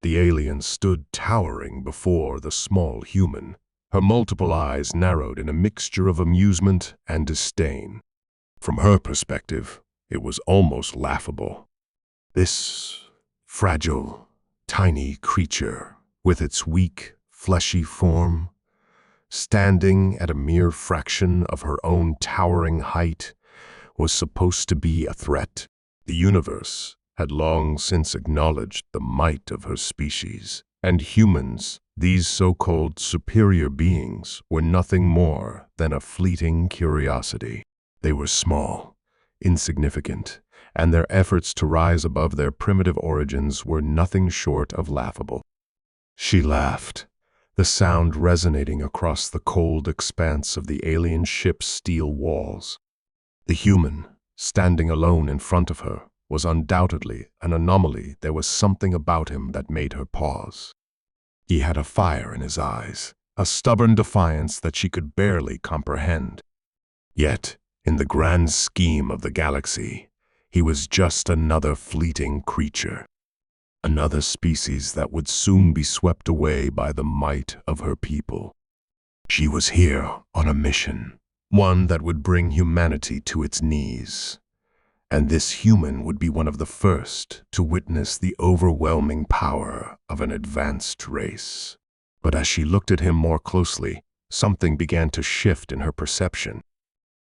The alien stood towering before the small human. Her multiple eyes narrowed in a mixture of amusement and disdain. From her perspective, it was almost laughable. This fragile, tiny creature, with its weak, fleshy form, standing at a mere fraction of her own towering height, was supposed to be a threat. The universe had long since acknowledged the might of her species, and humans, these so-called superior beings, were nothing more than a fleeting curiosity. They were small, insignificant, and their efforts to rise above their primitive origins were nothing short of laughable. She laughed, the sound resonating across the cold expanse of the alien ship's steel walls. The human, standing alone in front of her, was undoubtedly an anomaly. There was something about him that made her pause. He had a fire in his eyes, a stubborn defiance that she could barely comprehend. Yet, in the grand scheme of the galaxy, he was just another fleeting creature, another species that would soon be swept away by the might of her people. She was here on a mission, one that would bring humanity to its knees. And this human would be one of the first to witness the overwhelming power of an advanced race. But as she looked at him more closely, something began to shift in her perception.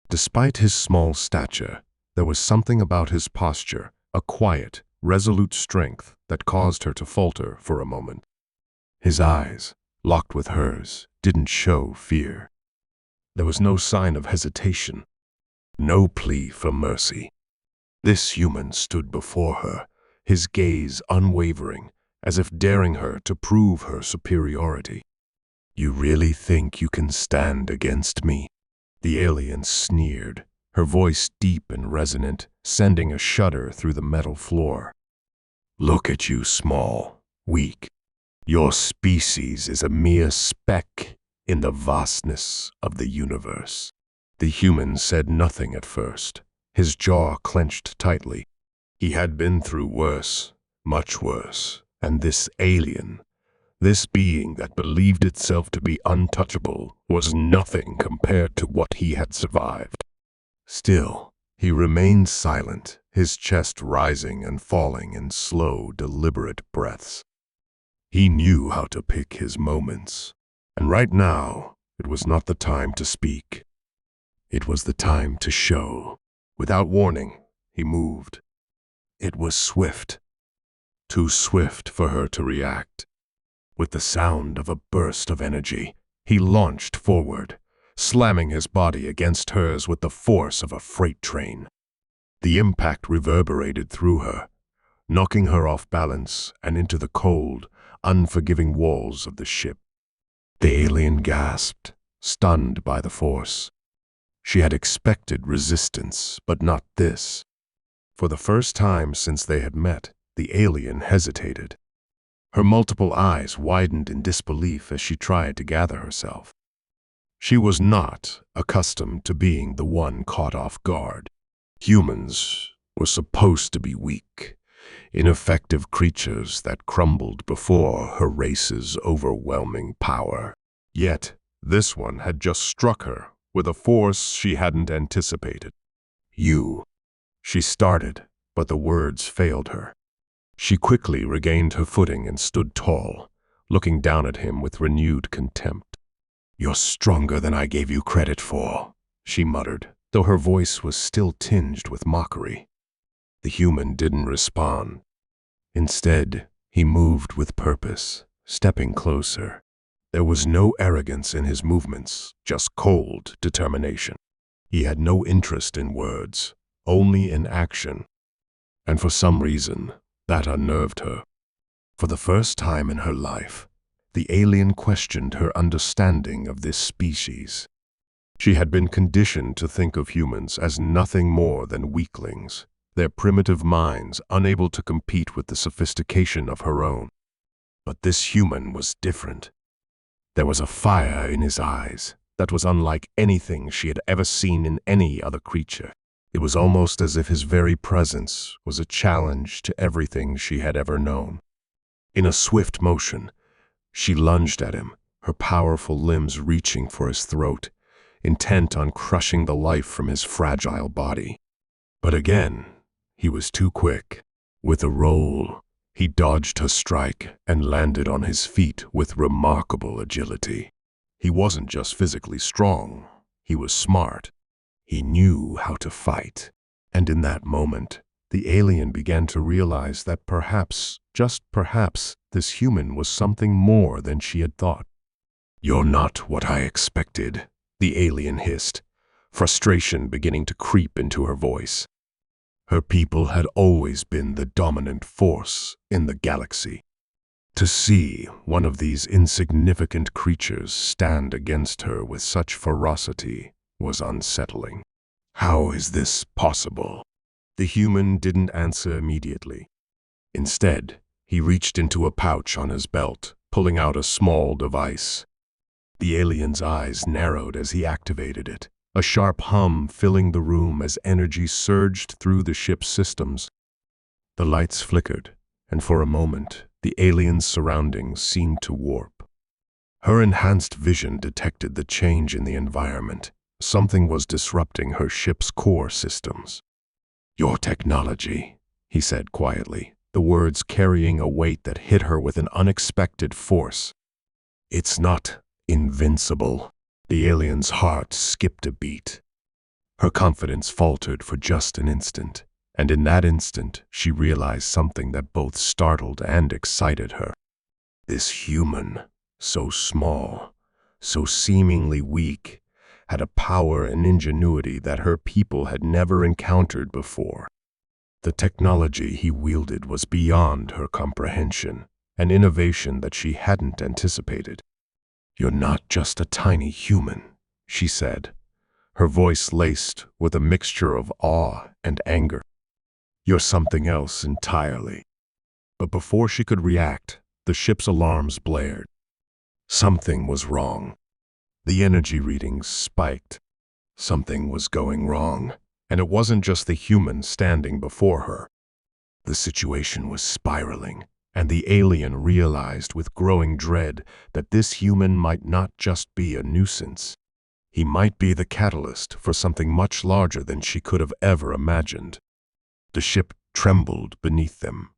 Despite his small stature, there was something about his posture, a quiet, resolute strength that caused her to falter for a moment. His eyes, locked with hers, didn't show fear. There was no sign of hesitation, no plea for mercy. This human stood before her, his gaze unwavering, as if daring her to prove her superiority. "You really think you can stand against me?" The alien sneered, her voice deep and resonant, sending a shudder through the metal floor. "Look at you, small, weak. Your species is a mere speck in the vastness of the universe." The human said nothing at first. His jaw clenched tightly. He had been through worse, much worse, and this alien, this being that believed itself to be untouchable, was nothing compared to what he had survived. Still, he remained silent, his chest rising and falling in slow, deliberate breaths. He knew how to pick his moments, and right now, it was not the time to speak. It was the time to show. Without warning, he moved. It was swift, too swift for her to react. With the sound of a burst of energy, he launched forward, slamming his body against hers with the force of a freight train. The impact reverberated through her, knocking her off balance and into the cold, unforgiving walls of the ship. The alien gasped, stunned by the force. She had expected resistance, but not this. For the first time since they had met, the alien hesitated. Her multiple eyes widened in disbelief as she tried to gather herself. She was not accustomed to being the one caught off guard. Humans were supposed to be weak, ineffective creatures that crumbled before her race's overwhelming power. Yet, this one had just struck her with a force she hadn't anticipated. "You," she started, but the words failed her. She quickly regained her footing and stood tall, looking down at him with renewed contempt. "You're stronger than I gave you credit for," she muttered, though her voice was still tinged with mockery. The human didn't respond. Instead, he moved with purpose, stepping closer. There was no arrogance in his movements, just cold determination. He had no interest in words, only in action. And for some reason, that unnerved her. For the first time in her life, the alien questioned her understanding of this species. She had been conditioned to think of humans as nothing more than weaklings, their primitive minds unable to compete with the sophistication of her own. But this human was different. There was a fire in his eyes that was unlike anything she had ever seen in any other creature. It was almost as if his very presence was a challenge to everything she had ever known. In a swift motion, she lunged at him, her powerful limbs reaching for his throat, intent on crushing the life from his fragile body. But again, he was too quick. With a roll, he dodged her strike and landed on his feet with remarkable agility. He wasn't just physically strong, he was smart. He knew how to fight. And in that moment, the alien began to realize that perhaps, just perhaps, this human was something more than she had thought. "You're not what I expected," the alien hissed, frustration beginning to creep into her voice. Her people had always been the dominant force in the galaxy. To see one of these insignificant creatures stand against her with such ferocity was unsettling. "How is this possible?" The human didn't answer immediately. Instead, he reached into a pouch on his belt, pulling out a small device. The alien's eyes narrowed as he activated it, a sharp hum filling the room as energy surged through the ship's systems. The lights flickered, and for a moment, the alien's surroundings seemed to warp. Her enhanced vision detected the change in the environment. Something was disrupting her ship's core systems. "Your technology," he said quietly, the words carrying a weight that hit her with an unexpected force. "It's not invincible." The alien's heart skipped a beat. Her confidence faltered for just an instant, and in that instant she realized something that both startled and excited her. This human, so small, so seemingly weak, had a power and ingenuity that her people had never encountered before. The technology he wielded was beyond her comprehension, an innovation that she hadn't anticipated. "You're not just a tiny human," she said, her voice laced with a mixture of awe and anger. "You're something else entirely." But before she could react, the ship's alarms blared. Something was wrong. The energy readings spiked. Something was going wrong, and it wasn't just the human standing before her. The situation was spiraling, and the alien realized with growing dread that this human might not just be a nuisance. He might be the catalyst for something much larger than she could have ever imagined. The ship trembled beneath them,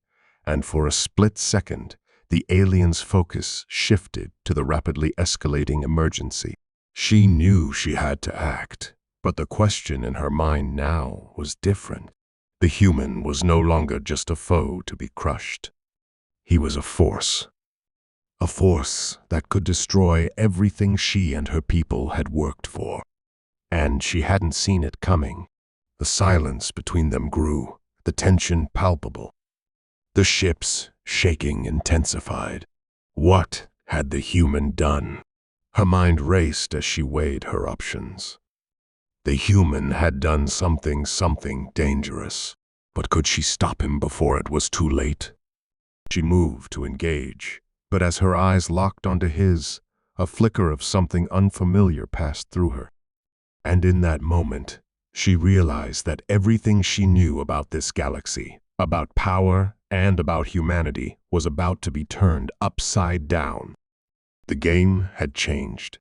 and for a split second, the alien's focus shifted to the rapidly escalating emergency. She knew she had to act, but the question in her mind now was different. The human was no longer just a foe to be crushed. He was a force that could destroy everything she and her people had worked for. And she hadn't seen it coming. The silence between them grew, the tension palpable. The ship's shaking intensified. What had the human done? Her mind raced as she weighed her options. The human had done something dangerous. But could she stop him before it was too late? She moved to engage, but as her eyes locked onto his, a flicker of something unfamiliar passed through her. And in that moment, she realized that everything she knew about this galaxy, about power and about humanity, was about to be turned upside down. The game had changed.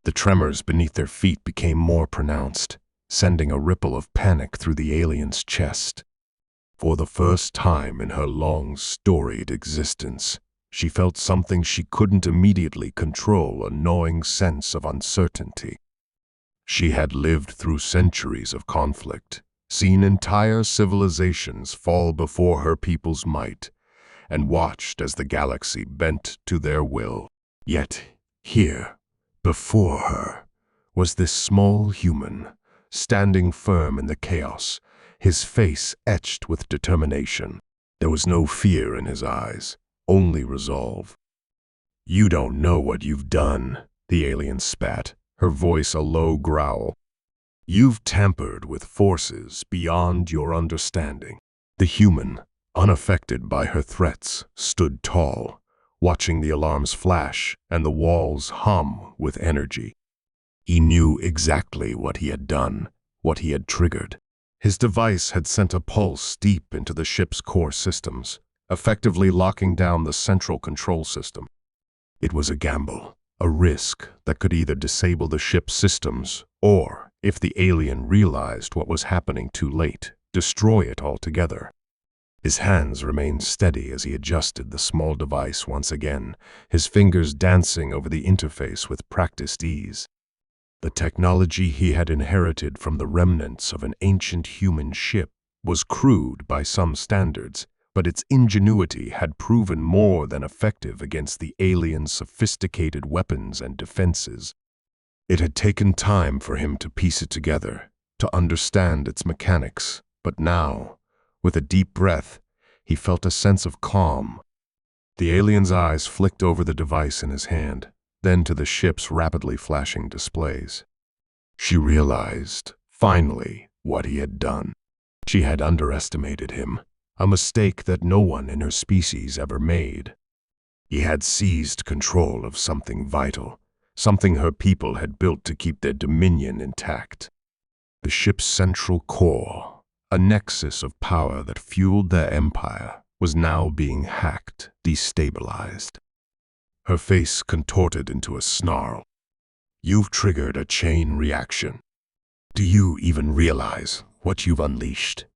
The tremors beneath their feet became more pronounced, sending a ripple of panic through the alien's chest. For the first time in her long, storied existence, she felt something she couldn't immediately control, a gnawing sense of uncertainty. She had lived through centuries of conflict, seen entire civilizations fall before her people's might, and watched as the galaxy bent to their will. Yet here, before her, was this small human, standing firm in the chaos, his face etched with determination. There was no fear in his eyes, only resolve. "You don't know what you've done," the alien spat, her voice a low growl. "You've tampered with forces beyond your understanding." The human, unaffected by her threats, stood tall, watching the alarms flash and the walls hum with energy. He knew exactly what he had done, what he had triggered. His device had sent a pulse deep into the ship's core systems, effectively locking down the central control system. It was a gamble, a risk that could either disable the ship's systems or, if the alien realized what was happening too late, destroy it altogether. His hands remained steady as he adjusted the small device once again, his fingers dancing over the interface with practiced ease. The technology he had inherited from the remnants of an ancient human ship was crude by some standards, but its ingenuity had proven more than effective against the alien's sophisticated weapons and defenses. It had taken time for him to piece it together, to understand its mechanics, but now, with a deep breath, he felt a sense of calm. The alien's eyes flicked over the device in his hand, then to the ship's rapidly flashing displays. She realized, finally, what he had done. She had underestimated him, a mistake that no one in her species ever made. He had seized control of something vital, something her people had built to keep their dominion intact. The ship's central core, a nexus of power that fueled their empire, was now being hacked, destabilized. Her face contorted into a snarl. "You've triggered a chain reaction. Do you even realize what you've unleashed?"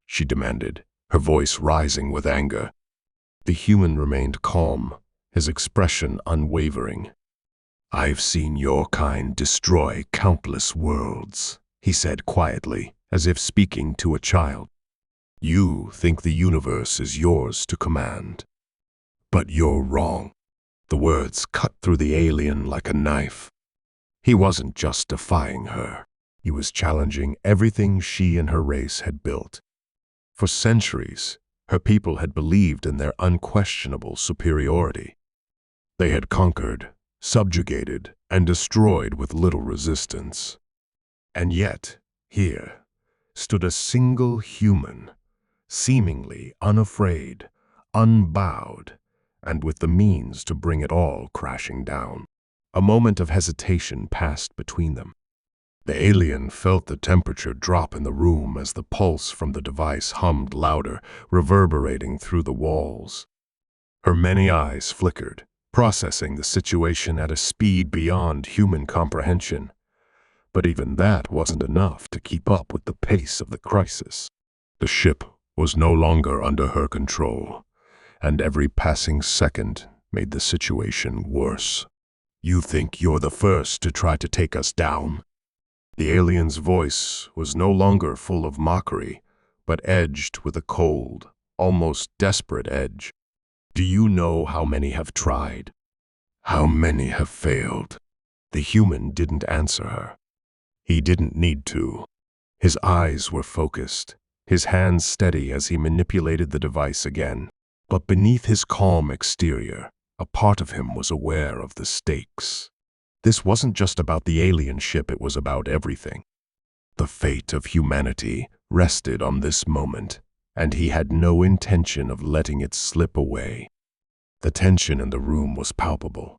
she demanded, her voice rising with anger. The human remained calm, his expression unwavering. "I've seen your kind destroy countless worlds," he said quietly, as if speaking to a child. "You think the universe is yours to command. But you're wrong." The words cut through the alien like a knife. He wasn't just defying her. He was challenging everything she and her race had built. For centuries, her people had believed in their unquestionable superiority. They had conquered, subjugated, and destroyed with little resistance. And yet, here, stood a single human, seemingly unafraid, unbowed, and with the means to bring it all crashing down. A moment of hesitation passed between them. The alien felt the temperature drop in the room as the pulse from the device hummed louder, reverberating through the walls. Her many eyes flickered, processing the situation at a speed beyond human comprehension. But even that wasn't enough to keep up with the pace of the crisis. The ship was no longer under her control, and every passing second made the situation worse. "You think you're the first to try to take us down?" The alien's voice was no longer full of mockery, but edged with a cold, almost desperate edge. "Do you know how many have tried? How many have failed?" The human didn't answer her. He didn't need to. His eyes were focused, his hands steady as he manipulated the device again. But beneath his calm exterior, a part of him was aware of the stakes. This wasn't just about the alien ship, it was about everything. The fate of humanity rested on this moment, and he had no intention of letting it slip away. The tension in the room was palpable.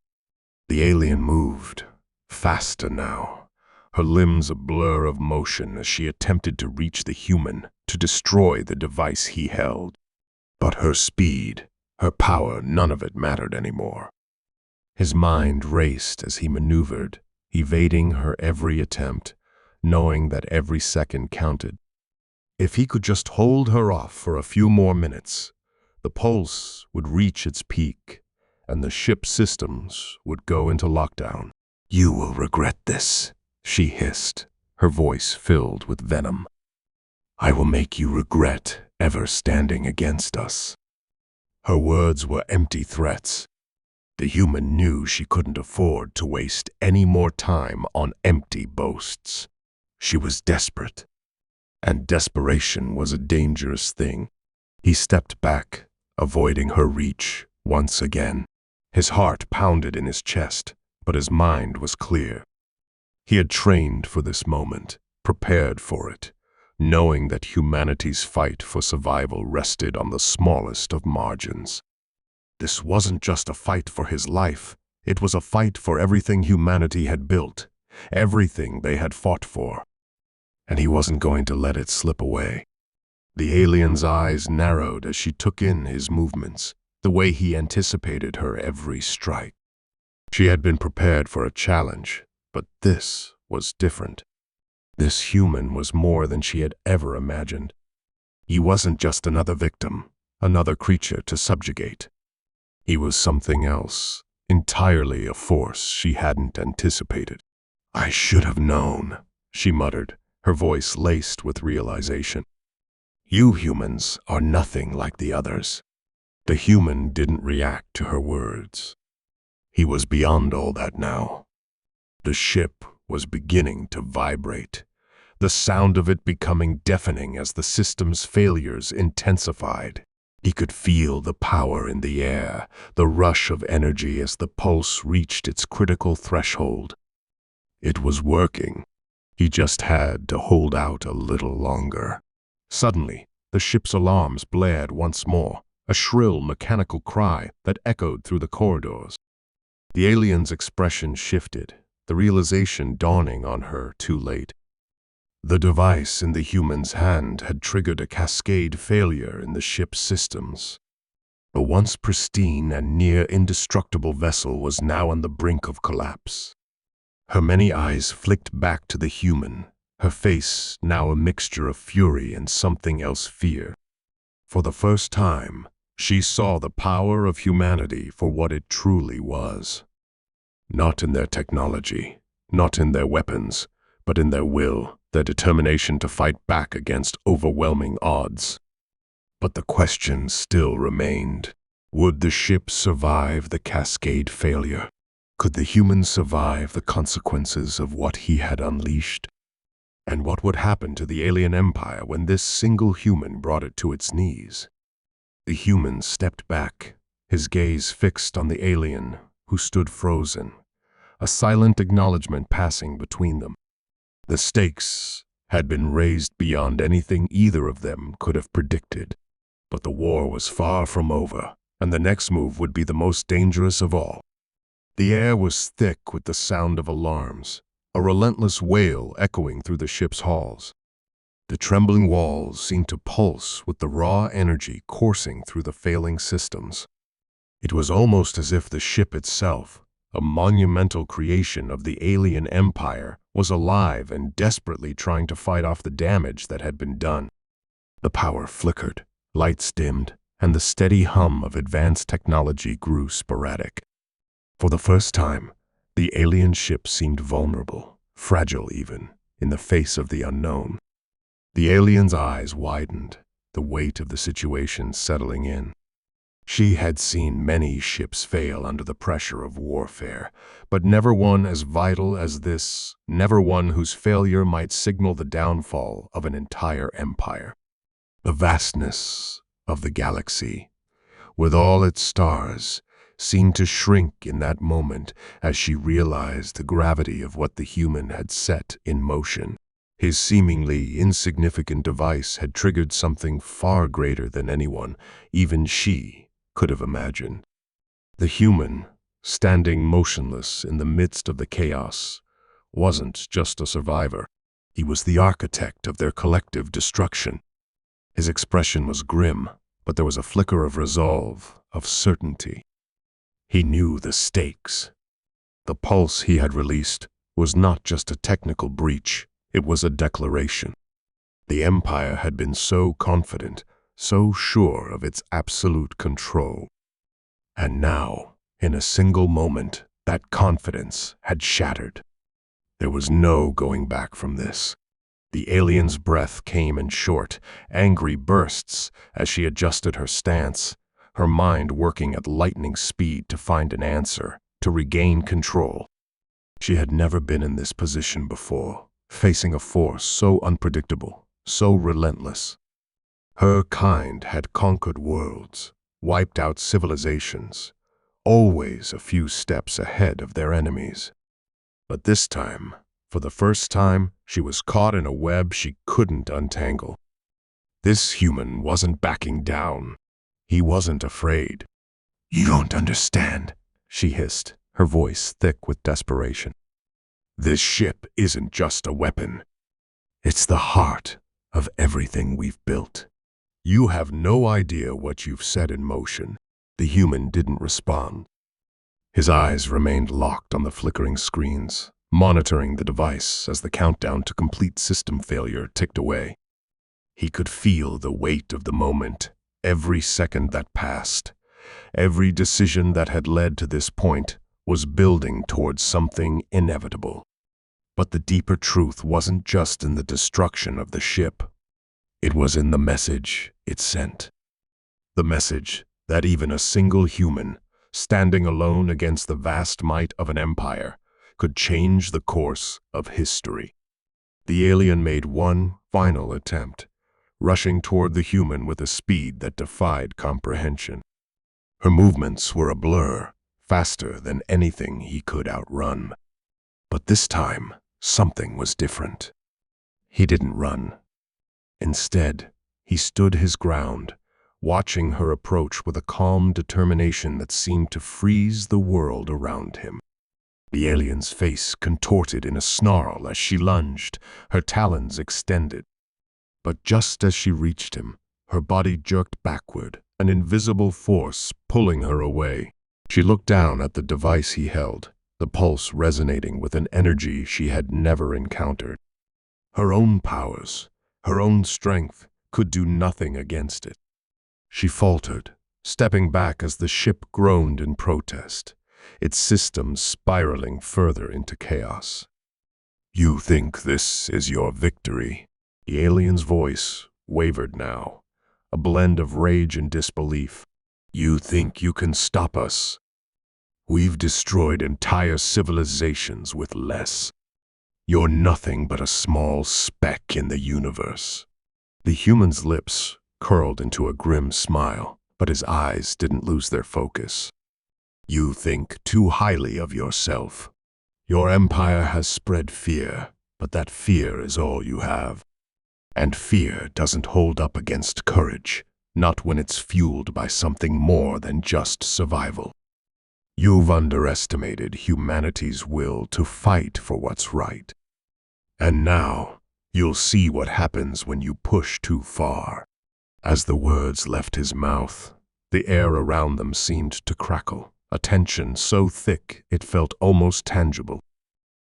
The alien moved, faster now, her limbs a blur of motion as she attempted to reach the human, to destroy the device he held. But her speed, her power, none of it mattered anymore. His mind raced as he maneuvered, evading her every attempt, knowing that every second counted. If he could just hold her off for a few more minutes, the pulse would reach its peak, and the ship's systems would go into lockdown. "You will regret this," she hissed, her voice filled with venom. "I will make you regret ever standing against us." Her words were empty threats. The human knew she couldn't afford to waste any more time on empty boasts. She was desperate, and desperation was a dangerous thing. He stepped back, avoiding her reach once again. His heart pounded in his chest, but his mind was clear. He had trained for this moment, prepared for it, knowing that humanity's fight for survival rested on the smallest of margins. This wasn't just a fight for his life, it was a fight for everything humanity had built, everything they had fought for. And he wasn't going to let it slip away. The alien's eyes narrowed as she took in his movements, the way he anticipated her every strike. She had been prepared for a challenge, but this was different. This human was more than she had ever imagined. He wasn't just another victim, another creature to subjugate. He was something else, entirely a force she hadn't anticipated. "I should have known," she muttered, her voice laced with realization. "You humans are nothing like the others." The human didn't react to her words. He was beyond all that now. The ship was beginning to vibrate, the sound of it becoming deafening as the system's failures intensified. He could feel the power in the air, the rush of energy as the pulse reached its critical threshold. It was working. He just had to hold out a little longer. Suddenly, the ship's alarms blared once more, a shrill mechanical cry that echoed through the corridors. The alien's expression shifted, the realization dawning on her too late. The device in the human's hand had triggered a cascade failure in the ship's systems. The once pristine and near indestructible vessel was now on the brink of collapse. Her many eyes flicked back to the human, her face now a mixture of fury and something else, fear. For the first time, she saw the power of humanity for what it truly was. Not in their technology, not in their weapons, but in their will, their determination to fight back against overwhelming odds. But the question still remained. Would the ship survive the cascade failure? Could the human survive the consequences of what he had unleashed? And what would happen to the alien empire when this single human brought it to its knees? The human stepped back, his gaze fixed on the alien, who stood frozen, a silent acknowledgement passing between them. The stakes had been raised beyond anything either of them could have predicted. But the war was far from over, and the next move would be the most dangerous of all. The air was thick with the sound of alarms, a relentless wail echoing through the ship's halls. The trembling walls seemed to pulse with the raw energy coursing through the failing systems. It was almost as if the ship itself, a monumental creation of the alien empire, was alive and desperately trying to fight off the damage that had been done. The power flickered, lights dimmed, and the steady hum of advanced technology grew sporadic. For the first time, the alien ship seemed vulnerable, fragile even, in the face of the unknown. The alien's eyes widened, the weight of the situation settling in. She had seen many ships fail under the pressure of warfare, but never one as vital as this, never one whose failure might signal the downfall of an entire empire. The vastness of the galaxy, with all its stars, seemed to shrink in that moment as she realized the gravity of what the human had set in motion. His seemingly insignificant device had triggered something far greater than anyone, even she, could have imagined. The human, standing motionless in the midst of the chaos, wasn't just a survivor. He was the architect of their collective destruction. His expression was grim, but there was a flicker of resolve, of certainty. He knew the stakes. The pulse he had released was not just a technical breach, it was a declaration. The empire had been so confident, so sure of its absolute control. And now, in a single moment, that confidence had shattered. There was no going back from this. The alien's breath came in short, angry bursts as she adjusted her stance, her mind working at lightning speed to find an answer, to regain control. She had never been in this position before, facing a force so unpredictable, so relentless. Her kind had conquered worlds, wiped out civilizations, always a few steps ahead of their enemies. But this time, for the first time, she was caught in a web she couldn't untangle. This human wasn't backing down. He wasn't afraid. "You don't understand," she hissed, her voice thick with desperation. "This ship isn't just a weapon. It's the heart of everything we've built." You have no idea what you've set in motion. The human didn't respond. His eyes remained locked on the flickering screens, monitoring the device as the countdown to complete system failure ticked away. He could feel the weight of the moment, every second that passed. Every decision that had led to this point was building towards something inevitable. But the deeper truth wasn't just in the destruction of the ship. It was in the message it sent. The message that even a single human, standing alone against the vast might of an empire, could change the course of history. The alien made one final attempt, rushing toward the human with a speed that defied comprehension. Her movements were a blur, faster than anything he could outrun. But this time, something was different. He didn't run. Instead, he stood his ground, watching her approach with a calm determination that seemed to freeze the world around him. The alien's face contorted in a snarl as she lunged, her talons extended. But just as she reached him, her body jerked backward, an invisible force pulling her away. She looked down at the device he held, the pulse resonating with an energy she had never encountered. Her own powers, her own strength, could do nothing against it. She faltered, stepping back as the ship groaned in protest, its systems spiraling further into chaos. "You think this is your victory?" The alien's voice wavered now, a blend of rage and disbelief. "You think you can stop us? We've destroyed entire civilizations with less. You're nothing but a small speck in the universe." The human's lips curled into a grim smile, but his eyes didn't lose their focus. "You think too highly of yourself. Your empire has spread fear, but that fear is all you have. And fear doesn't hold up against courage, not when it's fueled by something more than just survival. You've underestimated humanity's will to fight for what's right. And now, you'll see what happens when you push too far." As the words left his mouth, the air around them seemed to crackle, a tension so thick it felt almost tangible.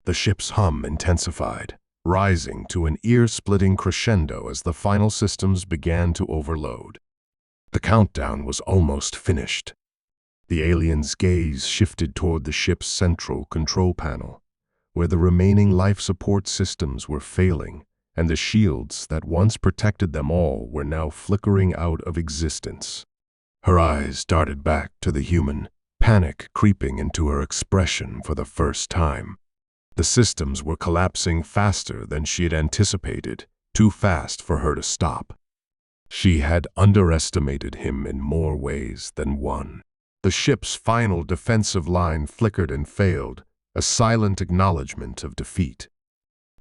The ship's hum intensified, rising to an ear-splitting crescendo as the final systems began to overload. The countdown was almost finished. The alien's gaze shifted toward the ship's central control panel, where the remaining life support systems were failing, and the shields that once protected them all were now flickering out of existence. Her eyes darted back to the human, panic creeping into her expression for the first time. The systems were collapsing faster than she had anticipated, too fast for her to stop. She had underestimated him in more ways than one. The ship's final defensive line flickered and failed, a silent acknowledgement of defeat.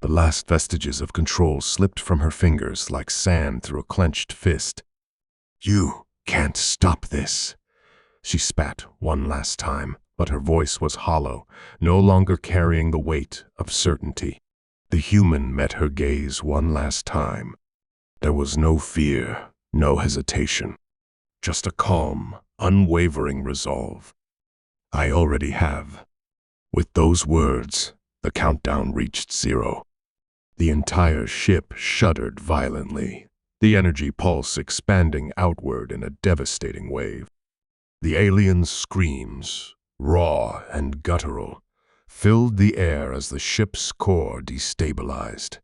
The last vestiges of control slipped from her fingers like sand through a clenched fist. "You can't stop this," she spat one last time, but her voice was hollow, no longer carrying the weight of certainty. The human met her gaze one last time. There was no fear, no hesitation, just a calm, unwavering resolve. "I already have." With those words, the countdown reached 0. The entire ship shuddered violently, the energy pulse expanding outward in a devastating wave. The alien's screams, raw and guttural, filled the air as the ship's core destabilized,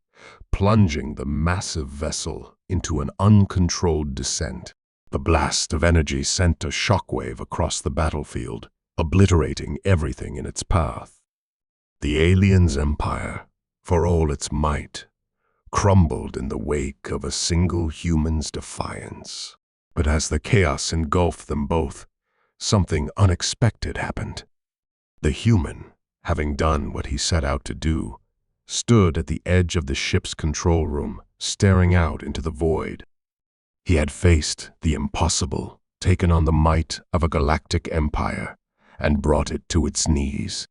plunging the massive vessel into an uncontrolled descent. The blast of energy sent a shockwave across the battlefield, obliterating everything in its path. The alien's empire, for all its might, crumbled in the wake of a single human's defiance. But as the chaos engulfed them both, something unexpected happened. The human, having done what he set out to do, stood at the edge of the ship's control room, staring out into the void. He had faced the impossible, taken on the might of a galactic empire, and brought it to its knees.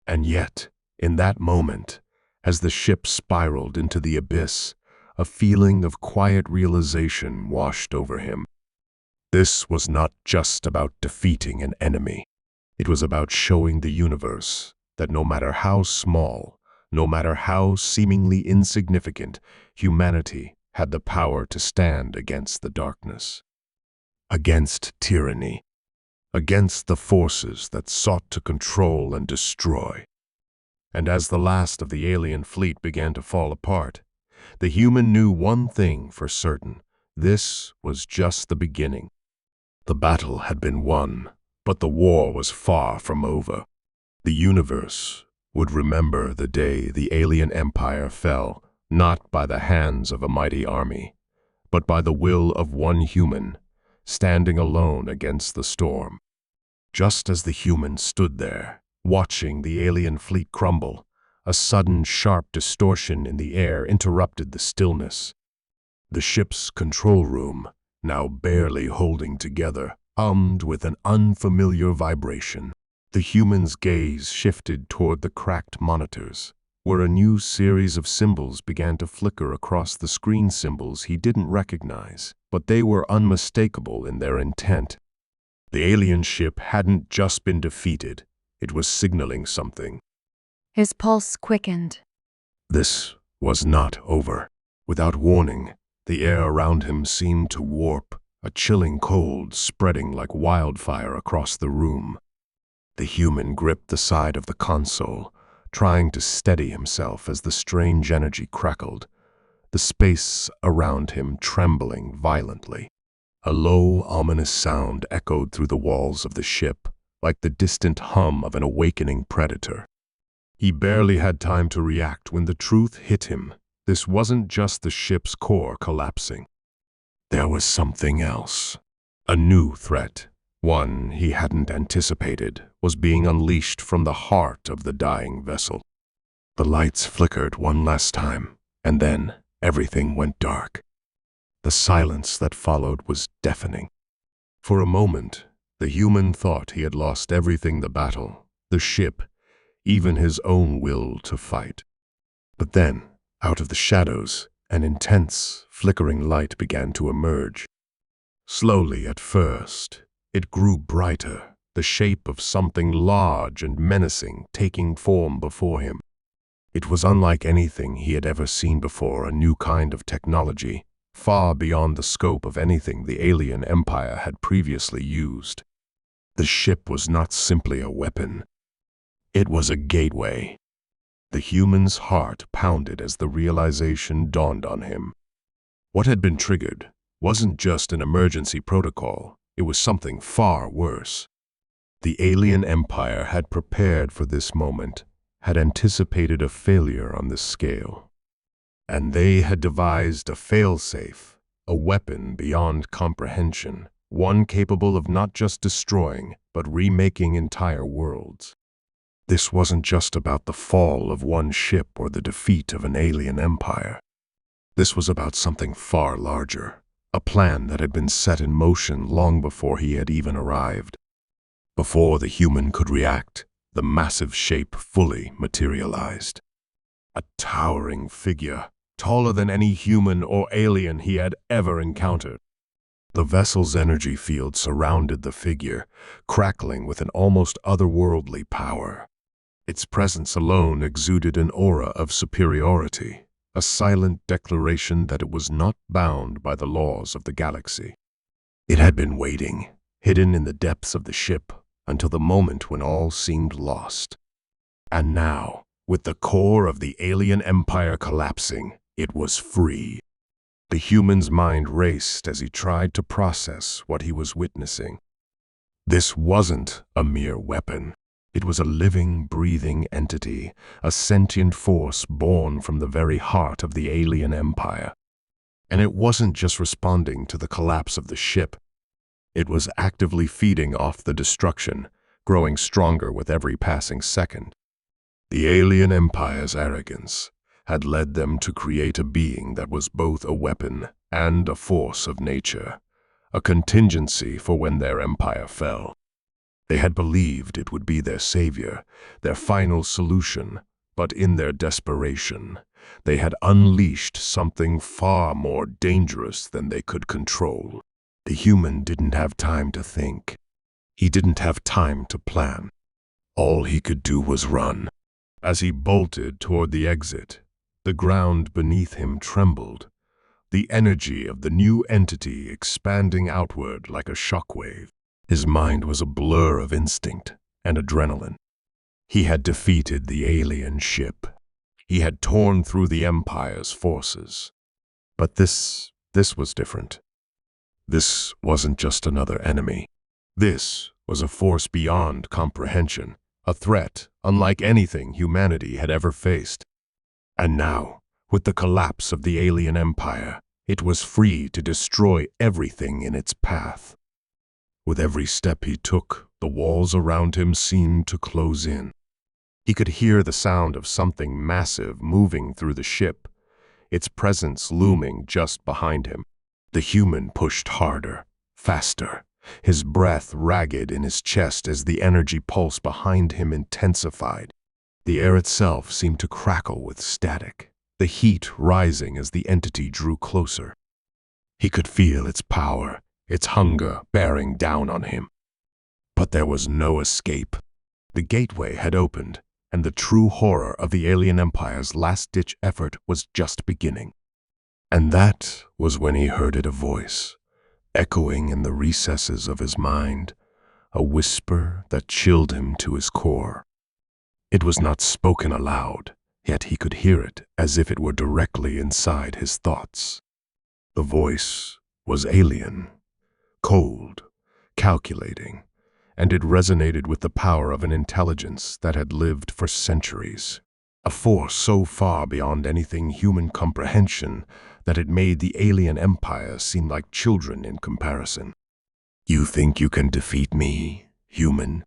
And yet, in that moment, as the ship spiraled into the abyss, a feeling of quiet realization washed over him. This was not just about defeating an enemy. It was about showing the universe that no matter how small, no matter how seemingly insignificant, humanity had the power to stand against the darkness, against tyranny, against the forces that sought to control and destroy. And as the last of the alien fleet began to fall apart, the human knew one thing for certain: this was just the beginning. The battle had been won, but the war was far from over. The universe would remember the day the alien empire fell, not by the hands of a mighty army, but by the will of one human, standing alone against the storm. Just as the human stood there, watching the alien fleet crumble, a sudden sharp distortion in the air interrupted the stillness. The ship's control room, now barely holding together, hummed with an unfamiliar vibration. The human's gaze shifted toward the cracked monitors, where a new series of symbols began to flicker across the screen, symbols he didn't recognize, but they were unmistakable in their intent. The alien ship hadn't just been defeated, it was signaling something. His pulse quickened. This was not over. Without warning, the air around him seemed to warp, a chilling cold spreading like wildfire across the room. The human gripped the side of the console, trying to steady himself as the strange energy crackled, the space around him trembling violently. A low, ominous sound echoed through the walls of the ship, like the distant hum of an awakening predator. He barely had time to react when the truth hit him. This wasn't just the ship's core collapsing. There was something else. A new threat, one he hadn't anticipated, was being unleashed from the heart of the dying vessel. The lights flickered one last time, and then everything went dark. The silence that followed was deafening. For a moment, the human thought he had lost everything: the battle, the ship, even his own will to fight. But then, out of the shadows, an intense, flickering light began to emerge. Slowly at first, it grew brighter, the shape of something large and menacing taking form before him. It was unlike anything he had ever seen before, a new kind of technology, far beyond the scope of anything the alien empire had previously used. The ship was not simply a weapon. It was a gateway. The human's heart pounded as the realization dawned on him. What had been triggered wasn't just an emergency protocol, it was something far worse. The alien empire had prepared for this moment, had anticipated a failure on this scale. And they had devised a failsafe, a weapon beyond comprehension, one capable of not just destroying, but remaking entire worlds. This wasn't just about the fall of one ship or the defeat of an alien empire. This was about something far larger, a plan that had been set in motion long before he had even arrived. Before the human could react, the massive shape fully materialized. A towering figure, taller than any human or alien he had ever encountered. The vessel's energy field surrounded the figure, crackling with an almost otherworldly power. Its presence alone exuded an aura of superiority, a silent declaration that it was not bound by the laws of the galaxy. It had been waiting, hidden in the depths of the ship, until the moment when all seemed lost. And now, with the core of the alien empire collapsing, it was free. The human's mind raced as he tried to process what he was witnessing. This wasn't a mere weapon. It was a living, breathing entity, a sentient force born from the very heart of the alien empire. And it wasn't just responding to the collapse of the ship. It was actively feeding off the destruction, growing stronger with every passing second. The alien empire's arrogance had led them to create a being that was both a weapon and a force of nature, a contingency for when their empire fell. They had believed it would be their savior, their final solution, But in their desperation, they had unleashed something far more dangerous than they could control. The human didn't have time to think. He didn't have time to plan. All he could do was run. As he bolted toward the exit, the ground beneath him trembled, the energy of the new entity expanding outward like a shockwave. His mind was a blur of instinct and adrenaline. He had defeated the alien ship. He had torn through the Empire's forces. But this was different. This wasn't just another enemy. This was a force beyond comprehension, a threat unlike anything humanity had ever faced. And now, with the collapse of the alien empire, it was free to destroy everything in its path. With every step he took, the walls around him seemed to close in. He could hear the sound of something massive moving through the ship, its presence looming just behind him. The human pushed harder, faster, his breath ragged in his chest as the energy pulse behind him intensified. The air itself seemed to crackle with static, the heat rising as the entity drew closer. He could feel its power, its hunger bearing down on him. But there was no escape. The gateway had opened, and the true horror of the alien empire's last-ditch effort was just beginning. And that was when he heard a voice, echoing in the recesses of his mind, a whisper that chilled him to his core. It was not spoken aloud, yet he could hear it as if it were directly inside his thoughts. The voice was alien, cold, calculating, and it resonated with the power of an intelligence that had lived for centuries. A force so far beyond anything human comprehension that it made the alien empire seem like children in comparison. "You think you can defeat me, human?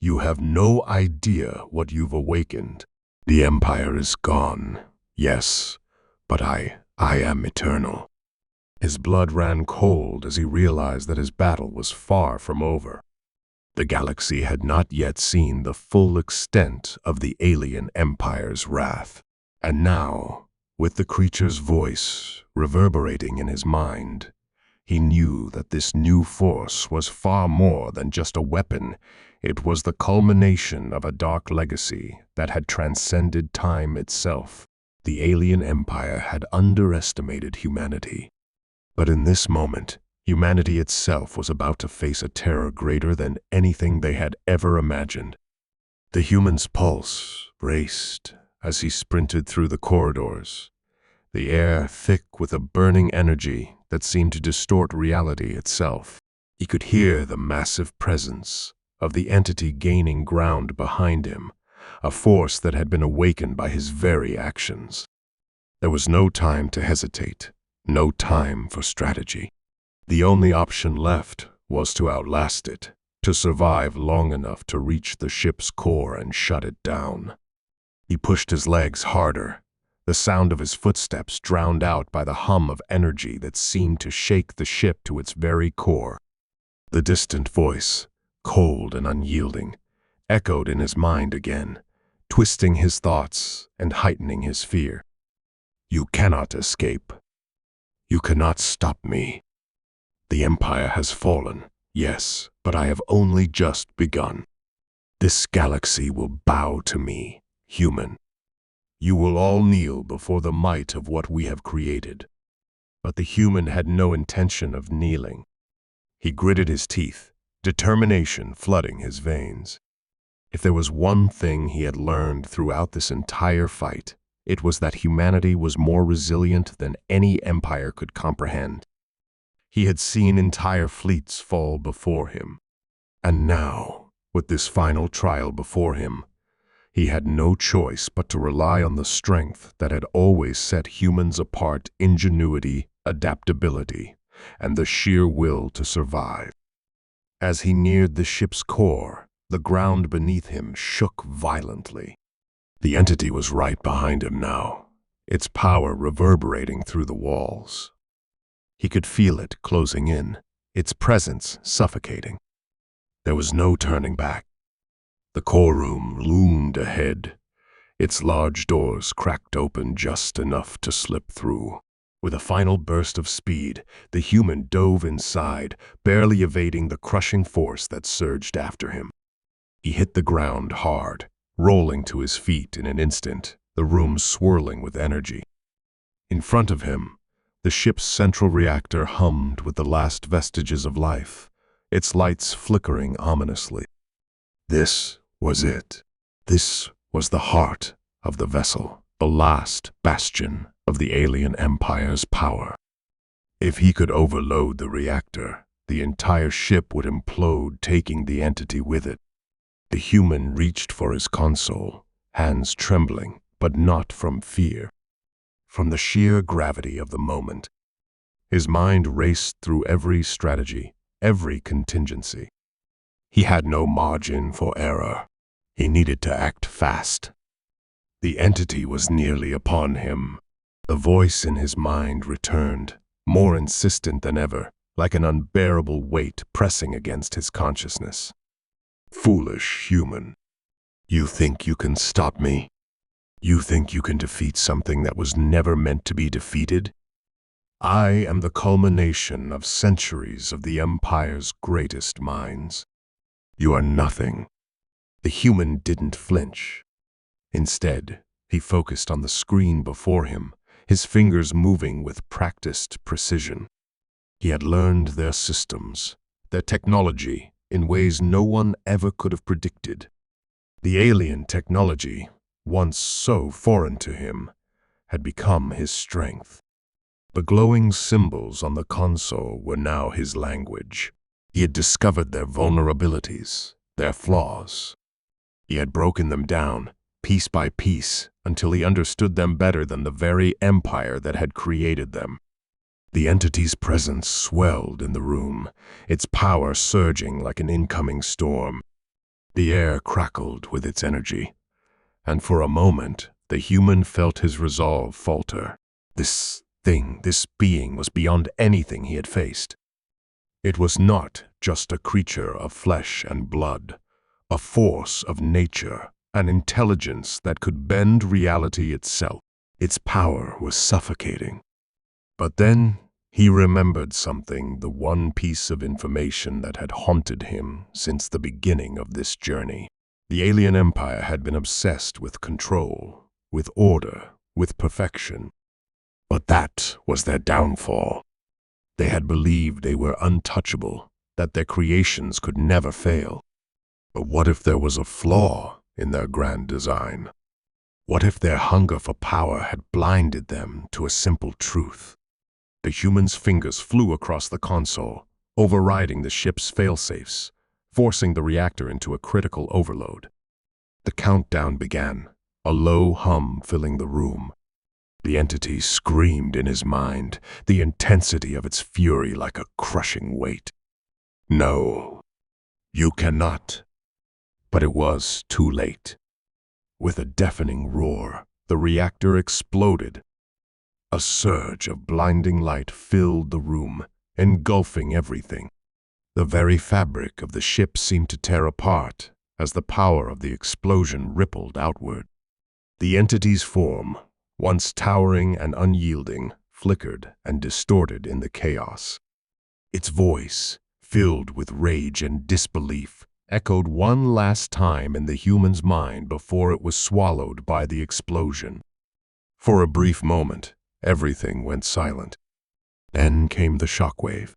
You have no idea what you've awakened. The empire is gone, yes, but I am eternal." His blood ran cold as he realized that his battle was far from over. The galaxy had not yet seen the full extent of the alien empire's wrath. And now, with the creature's voice reverberating in his mind, he knew that this new force was far more than just a weapon. It was the culmination of a dark legacy that had transcended time itself. The alien empire had underestimated humanity. But in this moment, humanity itself was about to face a terror greater than anything they had ever imagined. The human's pulse raced as he sprinted through the corridors, the air thick with a burning energy that seemed to distort reality itself. He could hear the massive presence of the entity gaining ground behind him, a force that had been awakened by his very actions. There was no time to hesitate, no time for strategy. The only option left was to outlast it, to survive long enough to reach the ship's core and shut it down. He pushed his legs harder, the sound of his footsteps drowned out by the hum of energy that seemed to shake the ship to its very core. The distant voice, cold and unyielding, echoed in his mind again, twisting his thoughts and heightening his fear. "You cannot escape. You cannot stop me. The empire has fallen, yes, but I have only just begun. This galaxy will bow to me, human. You will all kneel before the might of what we have created." But the human had no intention of kneeling. He gritted his teeth, determination flooding his veins. If there was one thing he had learned throughout this entire fight, it was that humanity was more resilient than any empire could comprehend. He had seen entire fleets fall before him. And now, with this final trial before him, he had no choice but to rely on the strength that had always set humans apart: ingenuity, adaptability, and the sheer will to survive. As he neared the ship's core, the ground beneath him shook violently. The entity was right behind him now, its power reverberating through the walls. He could feel it closing in, its presence suffocating. There was no turning back. The core room loomed ahead, its large doors cracked open just enough to slip through. With a final burst of speed, the human dove inside, barely evading the crushing force that surged after him. He hit the ground hard, rolling to his feet in an instant, the room swirling with energy. In front of him, the ship's central reactor hummed with the last vestiges of life, its lights flickering ominously. This was it. This was the heart of the vessel, the last bastion of the alien empire's power. If he could overload the reactor, the entire ship would implode, taking the entity with it. The human reached for his console, hands trembling, but not from fear. From the sheer gravity of the moment, his mind raced through every strategy, every contingency. He had no margin for error. He needed to act fast. The entity was nearly upon him. The voice in his mind returned, more insistent than ever, like an unbearable weight pressing against his consciousness. Foolish human. You think you can stop me? You think you can defeat something that was never meant to be defeated? I am the culmination of centuries of the Empire's greatest minds. You are nothing. The human didn't flinch. Instead, he focused on the screen before him, his fingers moving with practiced precision. He had learned their systems, their technology, in ways no one ever could have predicted. The alien technology, once so foreign to him, had become his strength. The glowing symbols on the console were now his language. He had discovered their vulnerabilities, their flaws. He had broken them down, piece by piece, until he understood them better than the very empire that had created them. The entity's presence swelled in the room, its power surging like an incoming storm. The air crackled with its energy, and for a moment the human felt his resolve falter. This thing, this being, was beyond anything he had faced. It was not just a creature of flesh and blood, a force of nature, an intelligence that could bend reality itself. Its power was suffocating. But then he remembered something, the one piece of information that had haunted him since the beginning of this journey. The alien empire had been obsessed with control, with order, with perfection. But that was their downfall. They had believed they were untouchable, that their creations could never fail. But what if there was a flaw in their grand design? What if their hunger for power had blinded them to a simple truth? The human's fingers flew across the console, overriding the ship's failsafes, forcing the reactor into a critical overload. The countdown began, a low hum filling the room. The entity screamed in his mind, the intensity of its fury like a crushing weight. No, you cannot. But it was too late. With a deafening roar, the reactor exploded. A surge of blinding light filled the room, engulfing everything. The very fabric of the ship seemed to tear apart as the power of the explosion rippled outward. The entity's form, once towering and unyielding, flickered and distorted in the chaos. Its voice, filled with rage and disbelief, echoed one last time in the human's mind before it was swallowed by the explosion. For a brief moment, everything went silent. Then came the shockwave.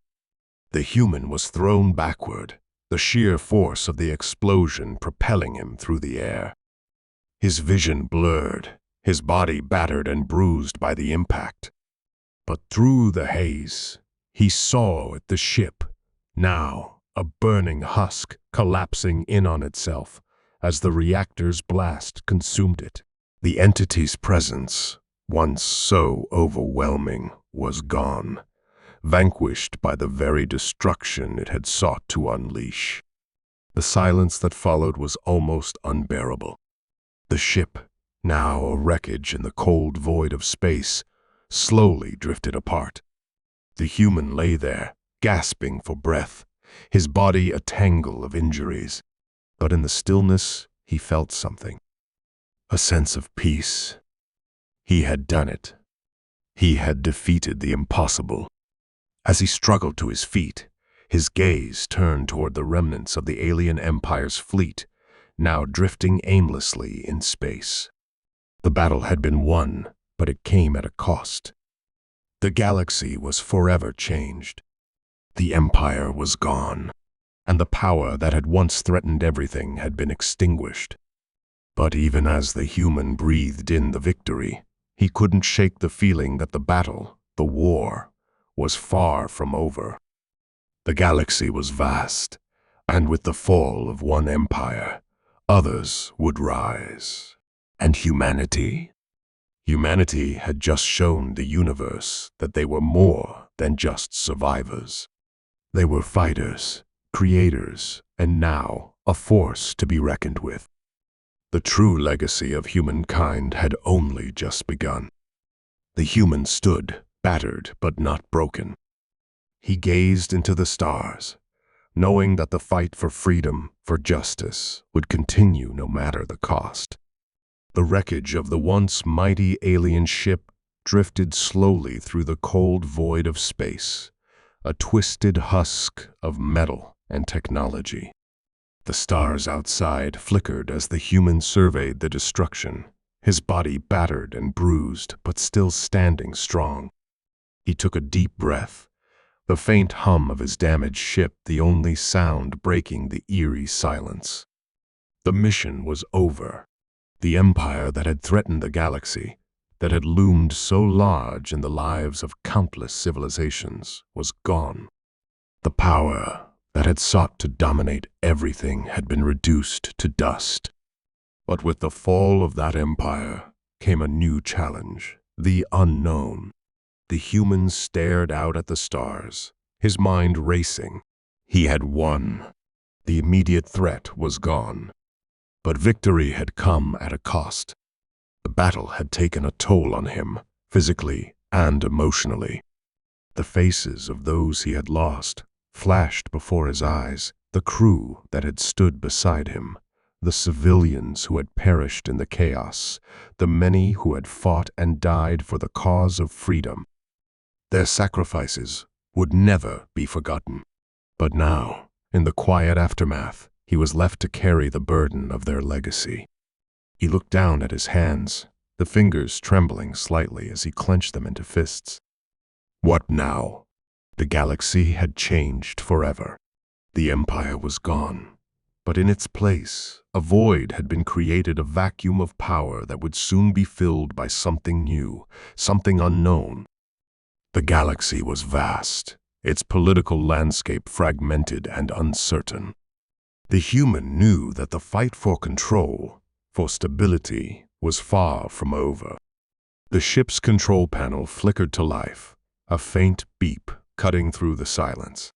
The human was thrown backward, the sheer force of the explosion propelling him through the air. His vision blurred, his body battered and bruised by the impact. But through the haze, he saw the ship, now a burning husk collapsing in on itself as the reactor's blast consumed it. The entity's presence, once so overwhelming, was gone, vanquished by the very destruction it had sought to unleash. The silence that followed was almost unbearable. The ship, now a wreckage in the cold void of space, slowly drifted apart. The human lay there, gasping for breath, his body a tangle of injuries. But in the stillness, he felt something. a sense of peace. He had done it. He had defeated the impossible. As he struggled to his feet, his gaze turned toward the remnants of the alien empire's fleet, now drifting aimlessly in space. The battle had been won, but it came at a cost. The galaxy was forever changed. The empire was gone, and the power that had once threatened everything had been extinguished. But even as the human breathed in the victory, he couldn't shake the feeling that the battle, the war, was far from over. The galaxy was vast, and with the fall of one empire, others would rise. And humanity? Humanity had just shown the universe that they were more than just survivors. They were fighters, creators, and now a force to be reckoned with. The true legacy of humankind had only just begun. The human stood, battered but not broken. He gazed into the stars, knowing that the fight for freedom, for justice, would continue no matter the cost. The wreckage of the once mighty alien ship drifted slowly through the cold void of space, a twisted husk of metal and technology. The stars outside flickered as the human surveyed the destruction, his body battered and bruised, but still standing strong. He took a deep breath, the faint hum of his damaged ship the only sound breaking the eerie silence. The mission was over. The empire that had threatened the galaxy, that had loomed so large in the lives of countless civilizations, was gone. The power that had sought to dominate everything had been reduced to dust. But with the fall of that empire came a new challenge, the unknown. The human stared out at the stars, his mind racing. He had won. The immediate threat was gone. But victory had come at a cost. The battle had taken a toll on him, physically and emotionally. The faces of those he had lost flashed before his eyes, the crew that had stood beside him, the civilians who had perished in the chaos, the many who had fought and died for the cause of freedom. Their sacrifices would never be forgotten. But now, in the quiet aftermath, he was left to carry the burden of their legacy. He looked down at his hands, the fingers trembling slightly as he clenched them into fists. What now? The galaxy had changed forever. The empire was gone, but in its place, a void had been created, a vacuum of power that would soon be filled by something new, something unknown. The galaxy was vast, its political landscape fragmented and uncertain. The human knew that the fight for control, for stability, was far from over. The ship's control panel flickered to life, a faint beep cutting through the silence.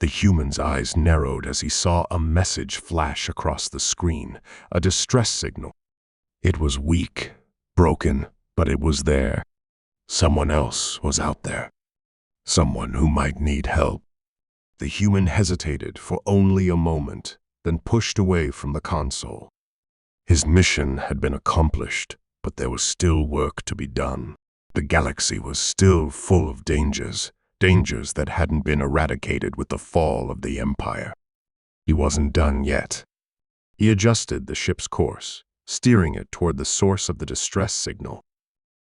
The human's eyes narrowed as he saw a message flash across the screen, a distress signal. It was weak, broken, but it was there. Someone else was out there. Someone who might need help. The human hesitated for only a moment, then pushed away from the console. His mission had been accomplished, but there was still work to be done. The galaxy was still full of dangers that hadn't been eradicated with the fall of the empire. He wasn't done yet. He adjusted the ship's course, steering it toward the source of the distress signal.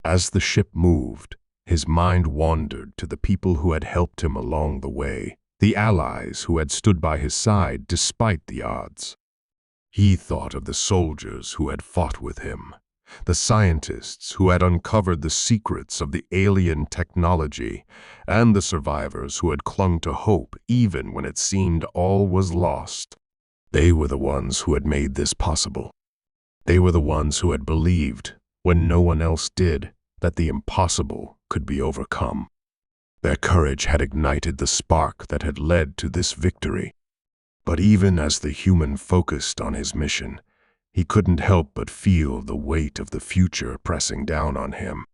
As the ship moved, his mind wandered to the people who had helped him along the way, the allies who had stood by his side despite the odds. He thought of the soldiers who had fought with him, the scientists who had uncovered the secrets of the alien technology, and the survivors who had clung to hope even when it seemed all was lost. They were the ones who had made this possible. They were the ones who had believed, when no one else did, that the impossible could be overcome. Their courage had ignited the spark that had led to this victory. But even as the human focused on his mission, he couldn't help but feel the weight of the future pressing down on him.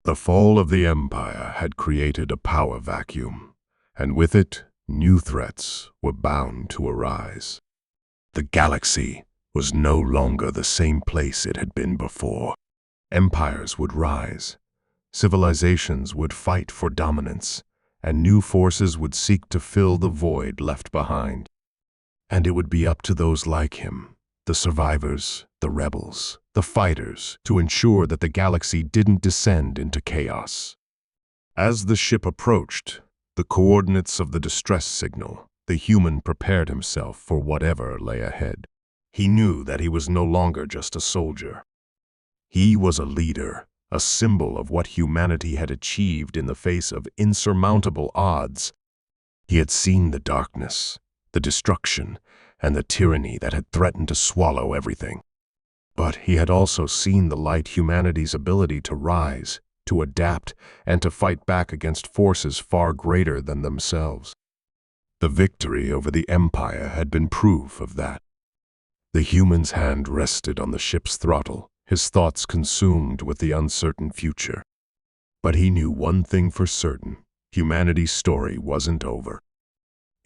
The fall of the empire had created a power vacuum, and with it, new threats were bound to arise. The galaxy was no longer the same place it had been before. Empires would rise, civilizations would fight for dominance, and new forces would seek to fill the void left behind. And it would be up to those like him, the survivors, the rebels, the fighters, to ensure that the galaxy didn't descend into chaos. As the ship approached the coordinates of the distress signal, the human prepared himself for whatever lay ahead. He knew that he was no longer just a soldier. He was a leader, a symbol of what humanity had achieved in the face of insurmountable odds. He had seen the darkness, the destruction, and the tyranny that had threatened to swallow everything. But he had also seen the light, humanity's ability to rise, to adapt, and to fight back against forces far greater than themselves. The victory over the Empire had been proof of that. The human's hand rested on the ship's throttle, his thoughts consumed with the uncertain future. But he knew one thing for certain: humanity's story wasn't over.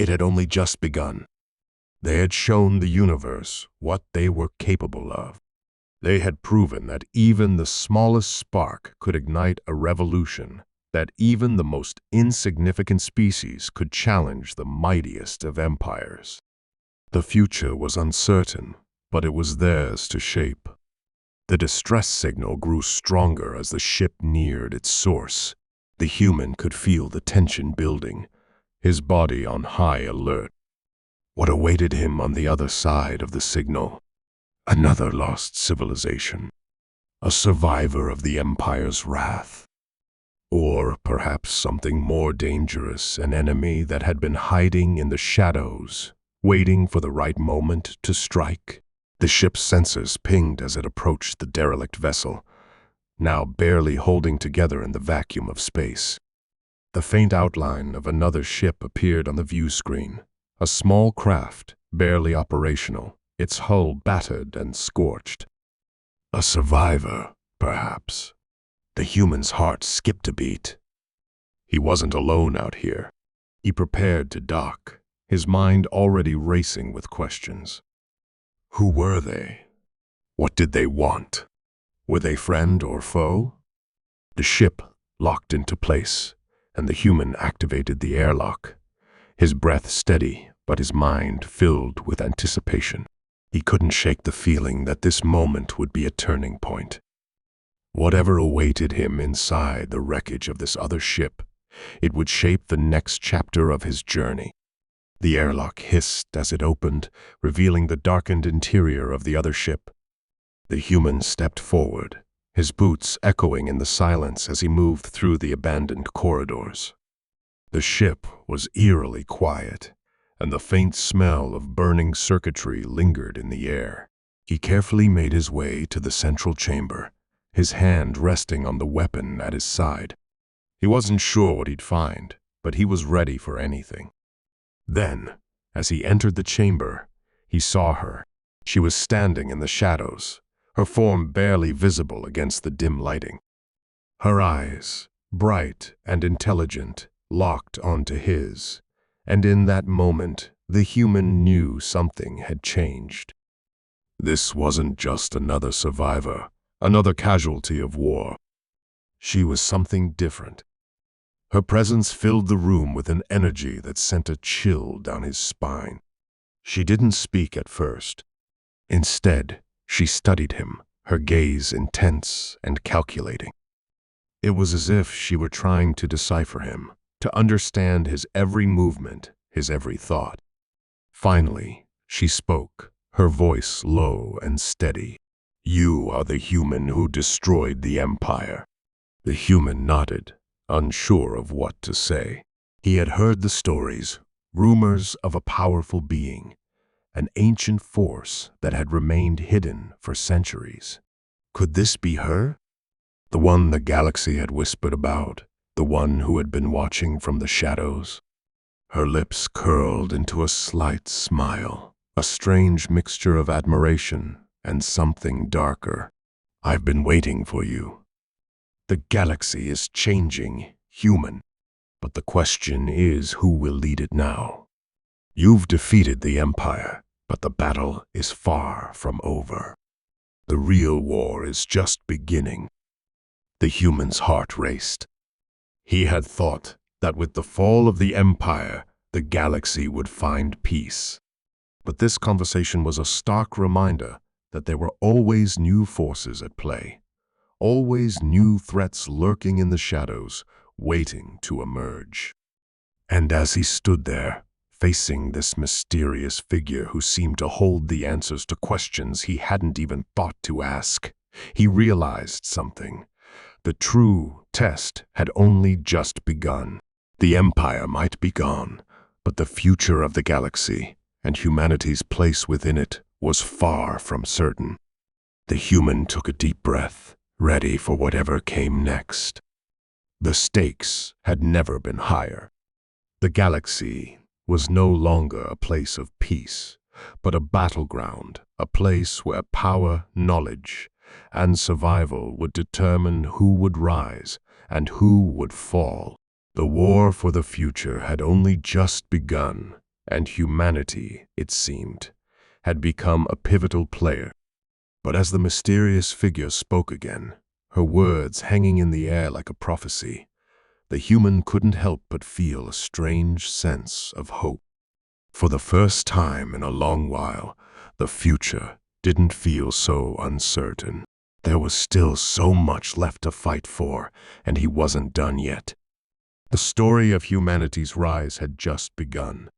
It had only just begun. They had shown the universe what they were capable of. They had proven that even the smallest spark could ignite a revolution, that even the most insignificant species could challenge the mightiest of empires. The future was uncertain, but it was theirs to shape. The distress signal grew stronger as the ship neared its source. The human could feel the tension building, his body on high alert. What awaited him on the other side of the signal? Another lost civilization, a survivor of the Empire's wrath. Or perhaps something more dangerous, an enemy that had been hiding in the shadows, waiting for the right moment to strike. The ship's sensors pinged as it approached the derelict vessel, now barely holding together in the vacuum of space. The faint outline of another ship appeared on the view screen, a small craft, barely operational, its hull battered and scorched. A survivor, perhaps. The human's heart skipped a beat. He wasn't alone out here. He prepared to dock, his mind already racing with questions. Who were they? What did they want? Were they friend or foe? The ship locked into place, and the human activated the airlock, his breath steady, but his mind filled with anticipation. He couldn't shake the feeling that this moment would be a turning point. Whatever awaited him inside the wreckage of this other ship, it would shape the next chapter of his journey. The airlock hissed as it opened, revealing the darkened interior of the other ship. The human stepped forward, his boots echoing in the silence as he moved through the abandoned corridors. The ship was eerily quiet, and the faint smell of burning circuitry lingered in the air. He carefully made his way to the central chamber, his hand resting on the weapon at his side. He wasn't sure what he'd find, but he was ready for anything. Then, as he entered the chamber, he saw her. She was standing in the shadows, her form barely visible against the dim lighting. Her eyes, bright and intelligent, locked onto his, and in that moment, the human knew something had changed. This wasn't just another survivor, another casualty of war. She was something different. Her presence filled the room with an energy that sent a chill down his spine. She didn't speak at first. Instead, she studied him, her gaze intense and calculating. It was as if she were trying to decipher him, to understand his every movement, his every thought. Finally, she spoke, her voice low and steady. "You are the human who destroyed the Empire." The human nodded, unsure of what to say. He had heard the stories, rumors of a powerful being, an ancient force that had remained hidden for centuries. Could this be her? The one the galaxy had whispered about, the one who had been watching from the shadows? Her lips curled into a slight smile, a strange mixture of admiration and something darker. "I've been waiting for you. The galaxy is changing, human, but the question is who will lead it now. You've defeated the Empire, But the battle is far from over. The real war is just beginning. The human's heart raced. He had thought that with the fall of the Empire, the galaxy would find peace. But this conversation was a stark reminder that there were always new forces at play, always new threats lurking in the shadows, waiting to emerge. And as he stood there, facing this mysterious figure who seemed to hold the answers to questions he hadn't even thought to ask, he realized something. The true test had only just begun. The Empire might be gone, but the future of the galaxy and humanity's place within it was far from certain. The human took a deep breath, ready for whatever came next. The stakes had never been higher. The galaxy was no longer a place of peace, but a battleground, a place where power, knowledge, and survival would determine who would rise and who would fall. The war for the future had only just begun, and humanity, it seemed, had become a pivotal player. But as the mysterious figure spoke again, her words hanging in the air like a prophecy, the human couldn't help but feel a strange sense of hope. For the first time in a long while, the future didn't feel so uncertain. There was still so much left to fight for, and he wasn't done yet. The story of humanity's rise had just begun.